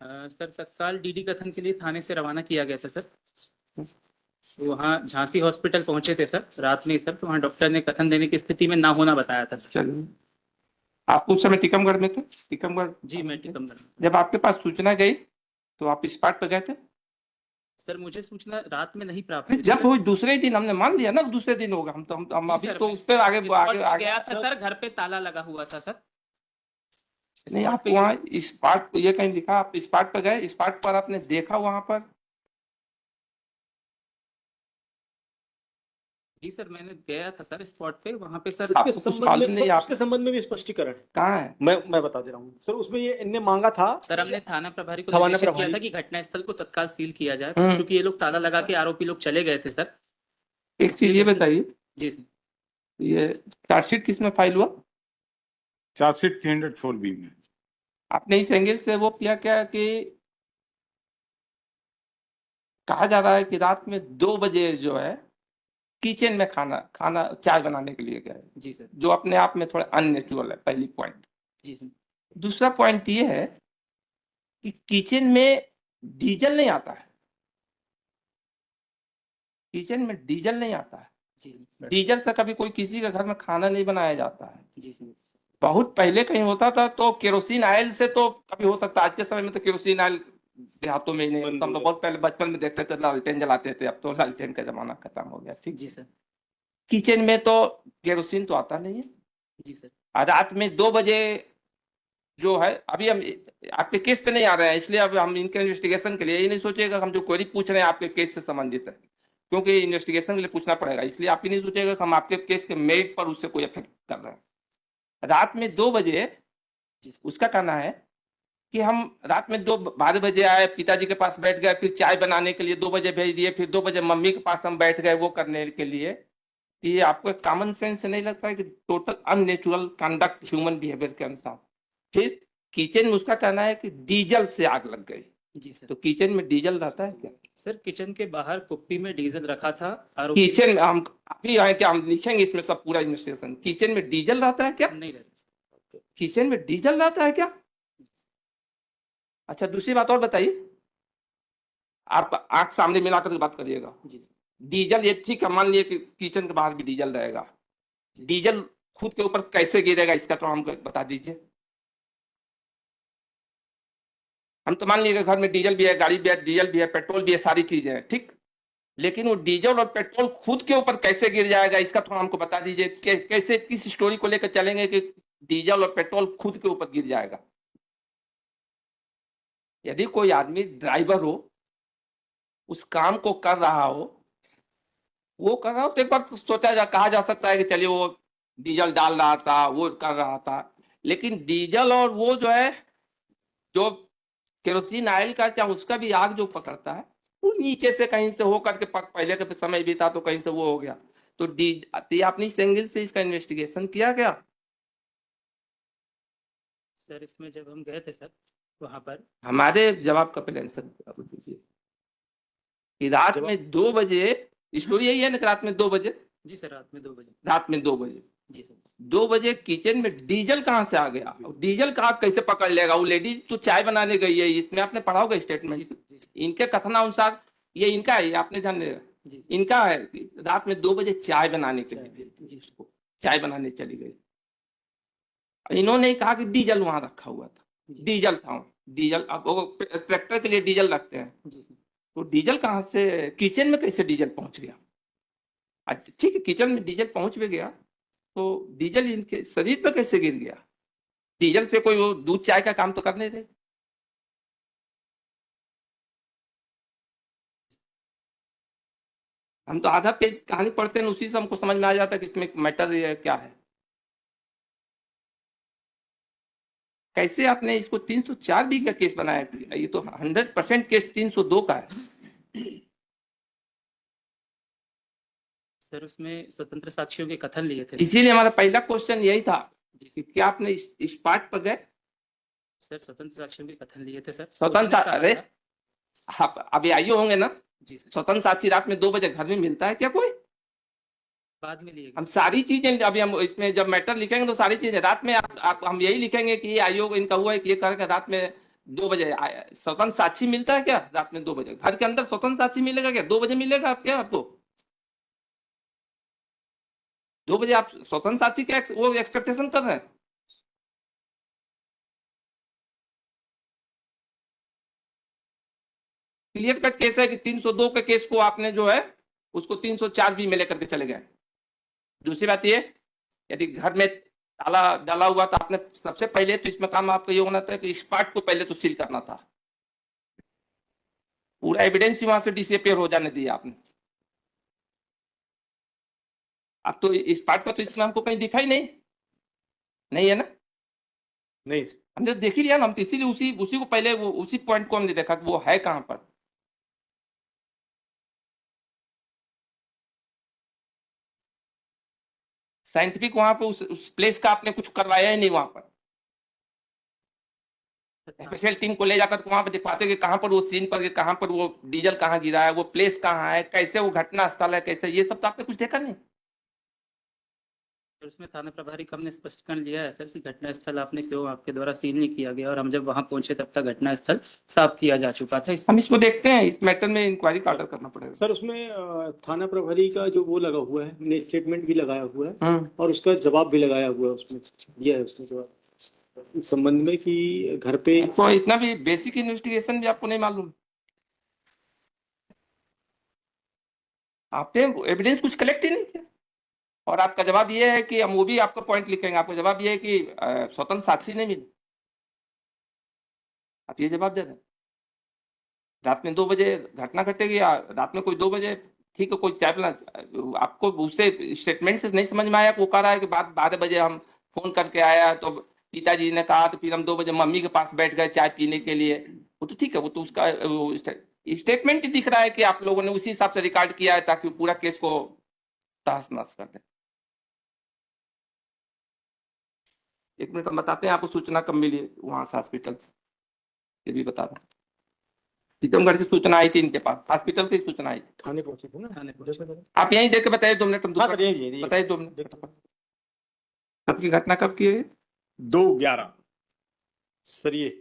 Sir तत्काल DD कथन के लिए थाने से रवाना किया गया था सर। तो वहाँ झांसी हॉस्पिटल पहुंचे थे सर रात में ही सर, तो वहाँ डॉक्टर ने कथन देने की स्थिति में ना होना बताया था सर। चलिए, आप उस समय टीकमगढ़ में थे? टीकमगढ़? जी मैं टीकमगढ़ में। जब आपके पास सूचना गई तो आप स्पॉट पर गए थे? सर मुझे सूचना रात में नहीं प्राप्त नहीं, हुई जब सर। वो दूसरे दिन हमने मान लिया ना, दूसरे दिन होगा, हम जी अभी सर, तो मैं उस पर आगे स्पॉट आगे पे आगे गया था सर, घर पे ताला लगा हुआ था सर। नहीं, स्पॉट आप पे वहाँ स्पॉट, ये कहीं लिखा आप स्पॉट पर गए? स्पॉट पर आपने देखा वहां पर? जी सर मैंने गया था सर स्पॉट पे, वहाँ पे सर आपको उसके कुछ संबंध मालूम में नहीं? सर, आप उसके संबंध में भी स्पष्टीकरण है। कहाँ है? मैं बता दे रहा हूँ सर। उसमें ये इनने मांगा था सर, हमने थाना प्रभारी को थाना निर्देशित किया प्रभारी था कि घटनास्थल को तत्काल सील किया जाए, क्योंकि ये लोग ताला लगा के आरोपी लोग चले गए थे सर। एक चीज ये बताइए, जी सर। ये चार्जशीट किस में फाइल हुआ? चार्जशीट 304B में। आपने इस एंगल से वो किया क्या कि कहा जा रहा है कि रात में 2 बजे जो है किचन में खाना चाय बनाने के लिए गए? जी सर। जो अपने आप में थोड़ा अननेचुरल है, पहली पॉइंट। जी सर। दूसरा पॉइंट ये है कि किचन में डीजल नहीं आता है। किचन में डीजल नहीं आता है। जी सर। डीजल से कभी कोई किसी के घर में खाना नहीं बनाया जाता है। जी सर। बहुत पहले कहीं होता था तो केरोसिन ऑयल से तो कभी हो सकता है। आज के समय में तो केरोसिन ऑयल देहातों में ही नहीं, हम तो बहुत पहले बचपन में देखते थे लालटेन जलाते थे, अब तो लालटेन का जमाना खत्म हो गया। ठीक। जी सर। किचन में तो केरोसिन तो आता नहीं है। जी सर। और रात में 2 बजे जो है, अभी हम आपके केस पे नहीं आ रहे हैं, इसलिए अब हम इनके इन्वेस्टिगेशन के लिए ये नहीं सोचेगा हम जो क्वेरी पूछ रहे हैं आपके केस से संबंधित है, क्योंकि इन्वेस्टिगेशन के लिए पूछना पड़ेगा। इसलिए आप ही नहीं सोचेगा कि हम आपके केस के मेरिट पर उससे कोई इफेक्ट कर रहे हैं। रात में 2 बजे उसका कहना है कि हम रात में 12 बजे आए, पिताजी के पास बैठ गए, फिर चाय बनाने के लिए 2 बजे भेज दिए, फिर 2 बजे मम्मी के पास हम बैठ गए वो करने के लिए। ये आपको कॉमन सेंस नहीं लगता है कि total unnatural conduct human behaviour के अनुसार? फिर किचन में उसका कहना है कि डीजल से आग लग गई। जी सर। तो किचन में डीजल रहता है क्या? सर किचन के बाहर कुप्पी में डीजल रखा था। किचन हम अभी आए क्या, हम लिखेंगे इसमें सब पूरा इन्वेस्टिगेशन। किचन में डीजल रहता है क्या? नहीं रहता। किचन में डीजल रहता है क्या? अच्छा, दूसरी बात और बताइए, आप आंख सामने मिलाकर बात करिएगा। जी सर। डीजल, ये ठीक है, मान लिए कि किचन के बाहर भी डीजल रहेगा, डीजल खुद के ऊपर कैसे गिरेगा इसका तो हमको बता दीजिए। हम तो मान लिए घर में डीजल भी है, गाड़ी भी है, डीजल भी है, पेट्रोल भी है, सारी चीजें हैं, ठीक। लेकिन वो डीजल और पेट्रोल खुद के ऊपर कैसे गिर जाएगा इसका थोड़ा हमको बता दीजिए। कैसे, किस स्टोरी को लेकर चलेंगे कि डीजल और पेट्रोल खुद के ऊपर गिर जाएगा? यदि कोई आदमी ड्राइवर हो, उस काम को कर रहा हो, वो कर रहा हो, तो एक बार कहा जा सकता है कि चलिए वो डीजल डाल रहा था, वो कर रहा था। लेकिन डीजल और वो जो है, जो केरोसिन ऑयल का, क्या उसका भी आग जो पकड़ता है वो नीचे से कहीं से हो करके पहले के समय भी था तो कहीं से वो हो गया। तो आपने इस एंगल से इसका इन्वेस्टिगेशन किया गया? सर इसमें जब हम गए थे सर वहां पर, हमारे जवाब का पहले आंसर दीजिए कि रात में 2 बजे, स्टोरी यही है ना कि रात में 2 बजे? जी सर, रात में 2 बजे। रात में 2 बजे। जी सर। 2 बजे किचन में डीजल कहाँ से आ गया? डीजल का आग कैसे पकड़ लेगा? वो लेडीज तो चाय बनाने गई है, इसमें आपने पढ़ा होगा स्टेटमेंट। इनके कथनानुसार ये इनका है, आपने ध्यान देगा, इनका है रात में 2 बजे चाय बनाने के लिए चाय बनाने चली गई। इन्होंने कहा कि डीजल वहां रखा हुआ था, डीजल था, डीजल अब ट्रैक्टर के लिए डीजल रखते हैं, तो डीजल कहाँ से किचन में कैसे डीजल पहुंच गया? ठीक है, किचन में डीजल पहुंच भी गया तो डीजल इनके शरीर पर कैसे गिर गया? डीजल से कोई वो दूध चाय का काम तो कर नहीं रहे। हम तो आधा पेज कहानी पढ़ते हैं, उसी से हमको समझ में आ जाता है कि इसमें मैटर क्या है। कैसे आपने इसको 304B का केस बनाया? ये तो 100% केस 302 का है। सर उसमें स्वतंत्र साक्षियों के कथन लिए थे। इसीलिए हमारा पहला क्वेश्चन यही था कि क्या आपने इस पार्ट पर गए? सर स्वतंत्र साक्षियों के कथन लिए थे सर। स्वतंत्र, अरे आप अभी आइए होंगे ना? जी सर। स्वतंत्र साक्षी रात में 2 बजे घर में मिलता है क्या कोई? बाद में लिए हम सारी चीजें अभी हम इसमें जब मैटर लिखेंगे तो सारी चीजें रात में आप हम यही लिखेंगे कि ये आयोग इनका हुआ है कि ये करके रात में 2 बजे स्वतंत्र साक्षी मिलता है क्या रात में 2 बजे? घर के अंदर स्वतंत्र साक्षी मिलेगा क्या? 2 बजे मिलेगा आप क्या आपको? 2 बजे आप स्वतंत्र साक्षी क्या वो एक्सपेक्टेशन कर रहे हैं? क्लियर कट केस है कि 302 के केस को आपने जो है उसको 304 बी में लेकर के चले गए। दूसरी बात ये, यदि घर में ताला डाला हुआ था, आपने सबसे पहले तो इसमें काम आपका ये होना था कि स्पॉट को पहले तो सील करना था। पूरा एविडेंस ही वहां से डिसअपियर हो जाने दिया आपने। अब तो स्पॉट पर तो इसमें हमको कहीं दिखा ही नहीं है ना? नहीं हमने देख ही लिया ना, हम तो इसीलिए उसी को पहले वो उसी पॉइंट को हमने देखा कि वो है कहां पर। साइंटिफिक वहां पे उस प्लेस का आपने कुछ करवाया ही नहीं वहां पर। स्पेशल टीम को ले जाकर वहां पर दिखवाते कि कहां पर वो सीन पर, कहां पर वो डीजल कहां गिरा है, वो प्लेस कहां है, कैसे वो घटना स्थल है, कैसे, ये सब तो आपने कुछ देखा नहीं। तो उसमें थाना प्रभारी कम ने स्पष्टीकरण लिया है सर कि घटना स्थल आपने क्यों आपके द्वारा सील नहीं किया गया, और हम जब वहां पहुंचे तब तक घटना स्थल साफ किया जा चुका था। हम इसको देखते हैं, इस मैटर में इंक्वायरी का ऑर्डर करना पड़ेगा। सर, उसमें थाना प्रभारी का जो वो लगा हुआ है, स्टेटमेंट भी लगाया हुआ है और उसका जवाब भी लगाया हुआ है, उसमें दिया है उसने जवाब इस संबंध में कि घर पे तो इतना भी बेसिक इन्वेस्टिगेशन भी आपको नहीं मालूम? आपने एविडेंस कुछ कलेक्ट ही नहीं किया और आपका जवाब ये है कि हम वो भी आपका पॉइंट लिखेंगे, आपका जवाब ये है कि स्वतंत्र साक्षी नहीं मिली। आप ये जवाब दे रहे हैं। रात में 2 बजे घटना घटेगी या रात में कोई 2 बजे, ठीक है, कोई चाय पिला, आपको उससे स्टेटमेंट से नहीं समझ में आया? वो कह रहा है कि 12 बजे हम फोन करके आया तो पिताजी ने कहा, तो फिर हम 2 बजे मम्मी के पास बैठ गए चाय पीने के लिए। वो तो ठीक है, वो तो उसका स्टेटमेंट ही दिख रहा है कि आप लोगों ने उसी हिसाब से रिकॉर्ड किया है ताकि पूरा केस को तहस नहस कर दें। 1 मिनट हम बताते हैं आपको सूचना कब मिली है वहां से हॉस्पिटल, ये भी बता रहा हूँ। टीकमगढ़ से सूचना आई थी, इनके पास हॉस्पिटल से सूचना आई थी। थाने पहुंचे थे ना। थाने पहुंचे। आप यहीं देख के बताइए 2 मिनट, हाँ सर, यही बताइए 2 मिनट। आपकी घटना कब की है? 2/11 सर, ये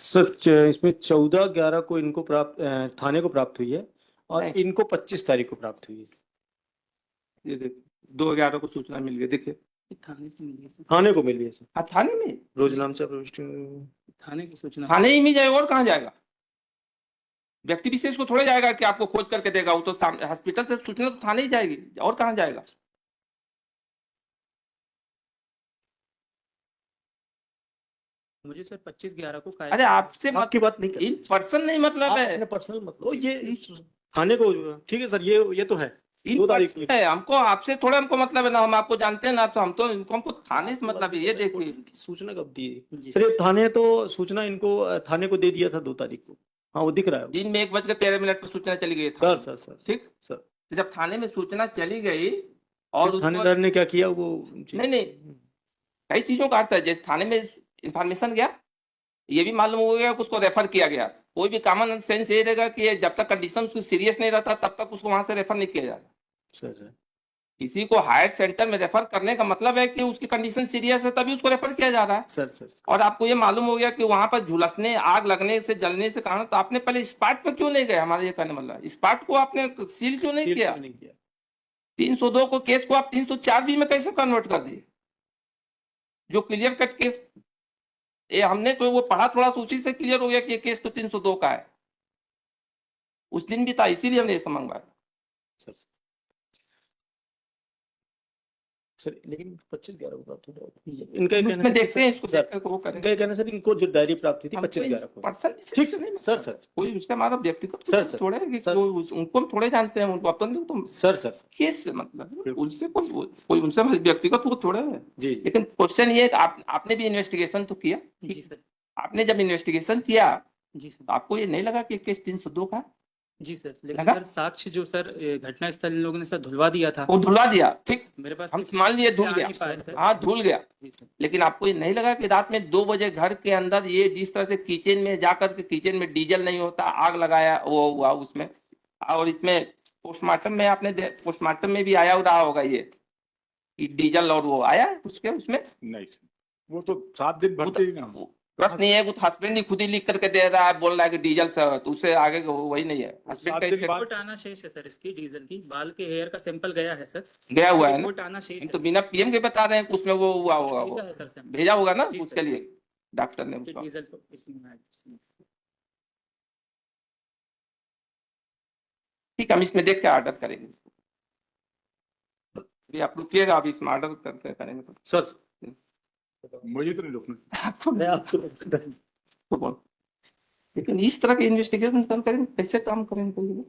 सर इसमें 14/11 को इनको प्राप्त थाने को प्राप्त हुई है और नहीं। इनको 25 तारीख को प्राप्त हुई है। ये देखिए 2/11 को सूचना मिल गई। देखिए थाने को मिली है सर। थाने को मिली है सर, हाँ थाने में, रोजनामचा प्रविष्टि थाने की सूचना थाने ही में जाए और कहाँ जाएगा? व्यक्ति विशेष को थोड़े जाएगा कि आपको खोज करके देगा, वो तो हॉस्पिटल से सूचना तो थाने ही जाएगी, और कहाँ जाएगा? मुझे सर 25/11 को अरे आपसे आपकी बात नहीं इन पर्सन नहीं मतलब है, अपने पर्सनल मतलब ये थाने को, ठीक है सर, ये तो है इन 2 तारीख पर्सन है। हमको आपसे थोड़ा हमको मतलब है ना, हम आपको जानते हैं ना, तो हमको थाने से मतलब है। ये देखिए सूचना कब दी जी सर? ये थाने तो सूचना इनको थाने को दे दिया था 2 तारीख को। हाँ, वो दिख रहा है। दिन में 1:13 पर सूचना चली गई सर सर सर ठीक सर, तो जब थाने में सूचना चली गई और उसको थानेदार ने क्या किया वो नहीं कई चीजों का अर्थ है। जैसे थाने में इंफॉर्मेशन गया, ये भी मालूम हो गया कि उसको रेफर किया गया। कोई भी कॉमन सेंस ये रहेगा कि जब तक कंडीशन उसकी सीरियस नहीं रहता तब तक उसको वहां से रेफर नहीं किया जाता। सर किसी को हायर सेंटर में रेफर करने का मतलब है कि उसकी कंडीशन सीरियस है, तभी उसको रेफर किया जा रहा है। सर और आपको ये मालूम हो गया कि वहां पर झुलसने, आग लगने से, जलने से कारण, तो आपने पहले स्पॉट पर क्यों नहीं गए? हमारा ये कहने मतलब स्पॉट को आपने सील क्यों नहीं किया? 302 को केस को आप 304 बी में कैसे कन्वर्ट कर दिए? जो क्लियर कट केस, ये हमने तो वो पढ़ा, थोड़ा सा उसी से क्लियर हो गया कि ये केस तो 302 का है। उस दिन भी था, इसीलिए हमने ये मंगवाया। सर लेकिन 25/11 को प्राप्त हुआ। इनका कहना उसमें देखते हैं इसको, सर, देख करके वो करेंगे। इनका कहना सर, इनको जो डायरी प्राप्त हुई थी हमको 25/11 को। पर्सन ठीक से नहीं सर, मतलब। कोई उससे हमारा व्यक्तिगत सर, सर, थोड़े है कि सर, उनको हम थोड़े जानते हैं, उनको अपन तो सर केस से मतलब उनसे कोई उनसे व्यक्तिगत वो थोड़े है। जी। लेकिन क्वेश्चन ये है कि आपने भी इन्वेस्टिगेशन तो किया। जी सर। आपने जब इन्वेस्टिगेशन किया जी सर। तो आपको ये नहीं लगा कि केस 302 का? जी सर, लेकिन लगा? सर साक्ष्य जो सर घटना स्थल इन लोगों ने सर धुलवा दिया था। वो धुलवा दिया, ठीक, मेरे पास हम मान लिए धुल आ गया। नहीं पाए सर। हाँ धुल गया, जी सर। लेकिन आपको ये नहीं लगा कि रात में 2 बजे घर के अंदर ये जिस तरह से किचन में जाकर के, किचन में डीजल नहीं होता, आग लगाया वो हुआ उसमें? और इसमें पोस्टमार्टम में आपने पोस्टमार्टम में भी आया रहा होगा ये कि डीजल और वो आया उसके उसमें। नहीं सर, वो तो 7 दिन भरते ही ना। प्रश्न नहीं है, वो हस्बैंड ही खुद ही लिख करके दे रहा है, बोल रहा है कि डीजल से, तो उससे आगे का वो वही नहीं है। हस्बैंड का statement रिपोर्ट आना शेष है सर, इसकी डीजल की बाल के हेयर का सैंपल गया है सर, गया हुआ है ना, रिपोर्ट आना शेष हम है। तो बिना पीएम के बता रहे हैं कि उसमें वो हुआ होगा, भेजा वो है सर सैंपल, भेजा होगा ना जी उसके सर। लिए डॉक्टर ने कि उसका। डीजल को इसमें है। ठीक है, हम इसमें देख के ऑर्डर करेंगे, अभी आप रुकिएगा, अभी इसमें ऑर्डर करके करेंगे। सर मुझे तो नहीं रोकना। मैं आपको तो बोल। लेकिन इस तरह के इन्वेस्टिगेशन करेंगे, कैसे काम करेंगे?